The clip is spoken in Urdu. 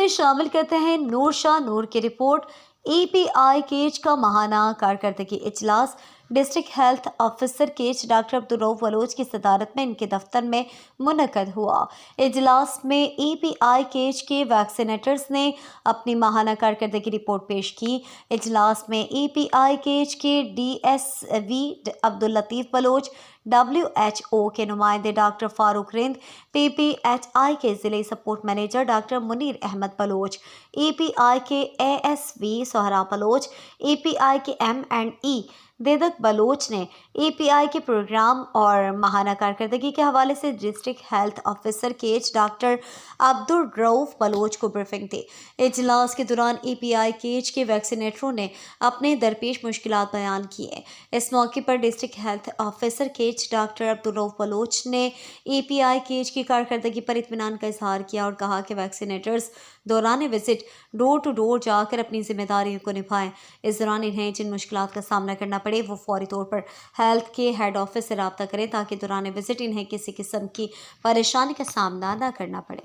میں شامل کرتے ہیں نور شاہ نور کی رپورٹ۔ EPI کیج کا ماہانہ کارکردگی اجلاس district health officer Kech doctor Abdul Rauf Baloch کی صدارت میں ان کے دفتر میں منعقد ہوا۔ اجلاس میں EPI کیج کے ویکسینیٹرز نے اپنی ماہانہ کارکردگی رپورٹ پیش کی۔ اجلاس میں EPI کیج کے DSV عبداللطیف بلوچ، WHO کے نمائندے ڈاکٹر فاروق رند، PPHI کے ضلعی support manager doctor Munir Ahmad Baloch, EPI کے ASV سہرا بلوچ، EPI کے M&E دیدک بلوچ نے EPI کے پروگرام اور ماہانہ کارکردگی کے حوالے سے district health officer Kech doctor Abdul Rauf Baloch کو بریفنگ دی۔ اجلاس کے دوران EPI کیج کے ویکسینیٹروں نے اپنے درپیش مشکلات بیان کیے۔ اس موقع پر district health officer Kech doctor Abdul Rauf Baloch نے EPI کیج کی کارکردگی پر اطمینان کا اظہار کیا اور کہا کہ ویکسینیٹرز دوران وزٹ ڈور ٹو ڈور جا کر اپنی ذمہ داریوں کو نبھائیں۔ اس دوران انہیں جن مشکلات کا سامنا کرنا پڑے وہ فوری طور پر ہیلتھ کے ہیڈ آفس سے رابطہ کریں تاکہ دوران وزٹ انہیں کسی قسم کی پریشانی کا سامنا نہ کرنا پڑے۔